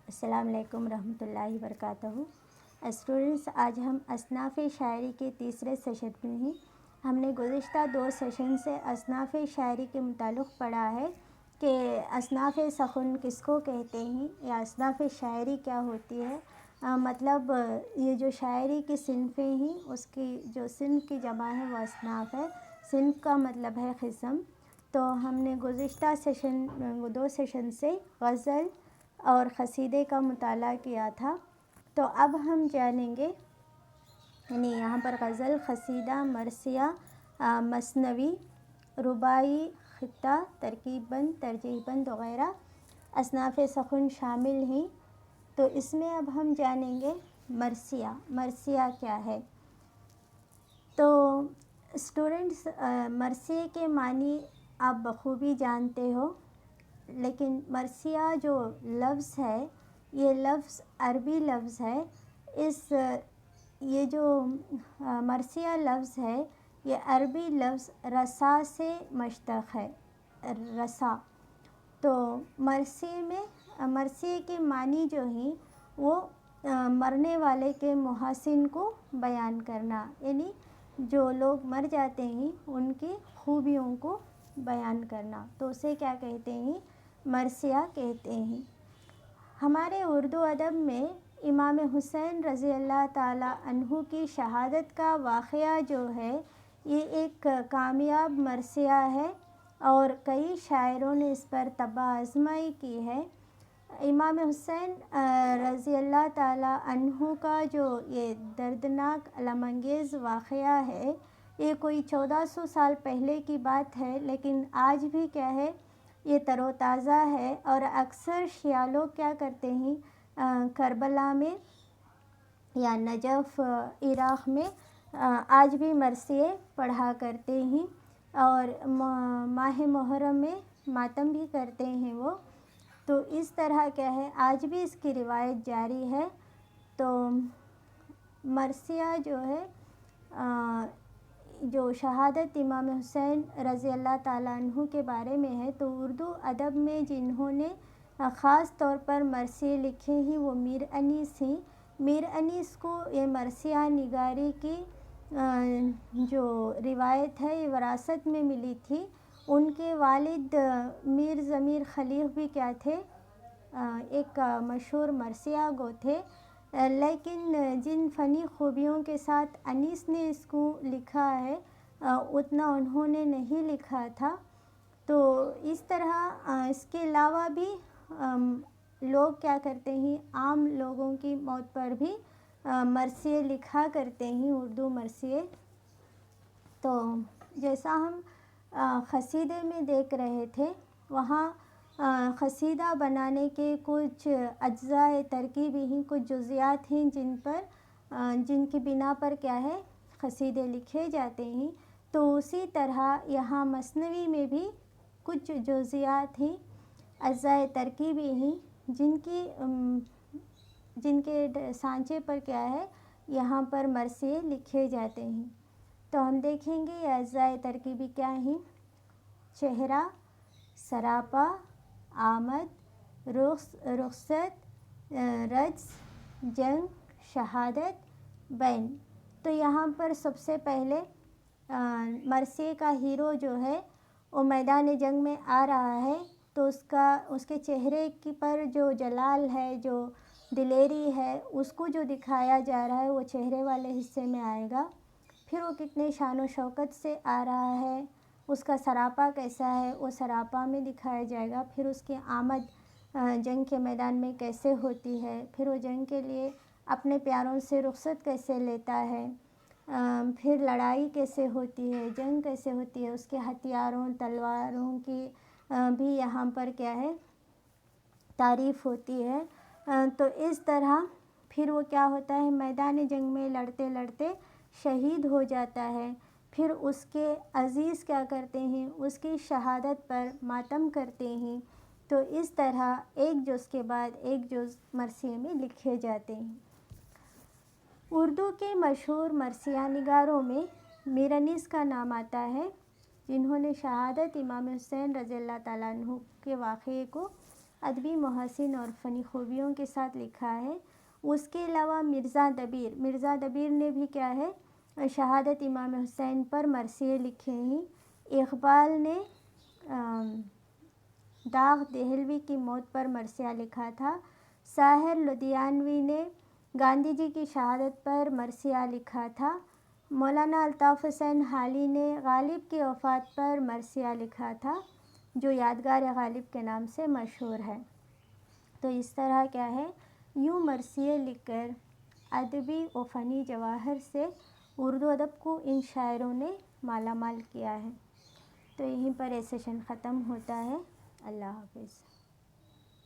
السلام علیکم ورحمۃ اللہ وبرکاتہ۔ اسٹوڈنٹس، آج ہم اصناف شاعری کے تیسرے سیشن میں ہیں۔ ہم نے گزشتہ 2 سیشن سے اصناف شاعری کے متعلق پڑھا ہے کہ اصناف سخن کس کو کہتے ہیں یا اصناف شاعری کیا ہوتی ہے۔ مطلب یہ جو شاعری کی صنفیں ہیں اس کی جو صنف کی جمع ہے وہ اصناف ہے۔ صنف کا مطلب ہے قسم۔ تو ہم نے گزشتہ سیشن 2 سیشن سے غزل اور قصیدے کا مطالعہ کیا تھا۔ تو اب ہم جانیں گے، یعنی یہاں پر غزل، قصیدہ، مرثیہ، مثنوی، رباعی، خطہ، ترکیب بند، ترجیح بند وغیرہ اصناف سخن شامل ہیں۔ تو اس میں اب ہم جانیں گے مرثیہ۔ مرثیہ کیا ہے؟ تو اسٹوڈنٹس، مرثیے کے معنی آپ بخوبی جانتے ہو، لیکن مرثیہ جو لفظ ہے یہ لفظ عربی لفظ ہے۔ یہ جو مرثیہ لفظ ہے یہ عربی لفظ رثا سے مشتق ہے، رثا۔ تو مرثیے کے معنی جو ہیں وہ مرنے والے کے محاسن کو بیان کرنا، یعنی جو لوگ مر جاتے ہیں ان کی خوبیوں کو بیان کرنا، تو اسے کیا کہتے ہیں؟ مرثیہ کہتے ہیں۔ ہمارے اردو ادب میں امام حسین رضی اللہ تعالی عنہ کی شہادت کا واقعہ جو ہے یہ ایک کامیاب مرثیہ ہے اور کئی شاعروں نے اس پر طبع آزمائی کی ہے۔ امام حسین رضی اللہ تعالی عنہ کا جو یہ دردناک الم انگیز واقعہ ہے یہ کوئی 1400 سال پہلے کی بات ہے، لیکن آج بھی کیا ہے، یہ تر و تازہ ہے۔ اور اکثر شیعہ لوگ کیا کرتے ہیں، کربلا میں یا نجف عراق میں آج بھی مرثیے پڑھا کرتے ہیں، اور ماہ محرم میں ماتم بھی کرتے ہیں وہ۔ تو اس طرح کیا ہے، آج بھی اس کی روایت جاری ہے۔ تو مرثیہ جو ہے، جو شہادت امام حسین رضی اللہ تعالیٰ عنہ کے بارے میں ہے، تو اردو ادب میں جنہوں نے خاص طور پر مرثیے لکھے ہیں وہ میر انیس ہیں۔ میر انیس کو یہ مرثیہ نگاری کی جو روایت ہے یہ وراثت میں ملی تھی۔ ان کے والد میر ضمیر خلیق بھی کیا تھے، ایک مشہور مرثیہ گو تھے، لیکن جن فنی خوبیوں کے ساتھ انیس نے اس کو لکھا ہے اتنا انہوں نے نہیں لکھا تھا۔ تو اس طرح اس کے علاوہ بھی لوگ کیا کرتے ہیں، عام لوگوں کی موت پر بھی مرثیے لکھا کرتے ہیں، اردو مرثیے۔ تو جیسا ہم قصیدے میں دیکھ رہے تھے، وہاں قصیدہ بنانے کے کچھ اجزاء ترکیبی ہیں، کچھ جزیات ہیں جن کی بنا پر کیا ہے، قصیدے لکھے جاتے ہیں۔ تو اسی طرح یہاں مثنوی میں بھی کچھ جزیات ہیں، اجزاء ترکیبی ہیں جن کے سانچے پر کیا ہے، یہاں پر مرثیے لکھے جاتے ہیں۔ تو ہم دیکھیں گے یہ اجزاء ترکیبی کیا ہیں: چہرہ، سراپا، آمد، رخصت، رجز، جنگ، شہادت، بین۔ تو یہاں پر سب سے پہلے مرثیے کا ہیرو جو ہے وہ میدان جنگ میں آ رہا ہے، تو اس کے چہرے پر جو جلال ہے، جو دلیری ہے، اس کو جو دکھایا جا رہا ہے وہ چہرے والے حصے میں آئے گا۔ پھر وہ کتنے شان و شوکت سے آ رہا ہے، اس کا سراپا کیسا ہے وہ سراپا میں دکھایا جائے گا۔ پھر اس کی آمد جنگ کے میدان میں کیسے ہوتی ہے، پھر وہ جنگ کے لیے اپنے پیاروں سے رخصت کیسے لیتا ہے، پھر لڑائی کیسے ہوتی ہے، جنگ کیسے ہوتی ہے، اس کے ہتھیاروں تلواروں کی بھی یہاں پر کیا ہے، تعریف ہوتی ہے۔ تو اس طرح پھر وہ کیا ہوتا ہے، میدان جنگ میں لڑتے لڑتے شہید ہو جاتا ہے۔ پھر اس کے عزیز کیا کرتے ہیں، اس کی شہادت پر ماتم کرتے ہیں۔ تو اس طرح ایک جز کے بعد ایک جز مرثیے میں لکھے جاتے ہیں۔ اردو کے مشہور مرثیہ نگاروں میں میر انیس کا نام آتا ہے، جنہوں نے شہادت امام حسین رضی اللہ تعالیٰ عنہ کے واقعے کو ادبی محاسن اور فنی خوبیوں کے ساتھ لکھا ہے۔ اس کے علاوہ مرزا دبیر نے بھی کیا ہے شہادت امام حسین پر مرثیے لکھے ہیں۔ اقبال نے داغ دہلوی کی موت پر مرثیہ لکھا تھا۔ ساحر لدھیانوی نے گاندھی جی کی شہادت پر مرثیہ لکھا تھا۔ مولانا الطاف حسین حالی نے غالب کی وفات پر مرثیہ لکھا تھا، جو یادگار غالب کے نام سے مشہور ہے۔ تو اس طرح کیا ہے یوں مرثیے لکھ کر ادبی و فنی جواہر سے اردو ادب کو ان شاعروں نے مالا مال کیا ہے۔ تو یہیں پر یہ سیشن ختم ہوتا ہے۔ اللہ حافظ۔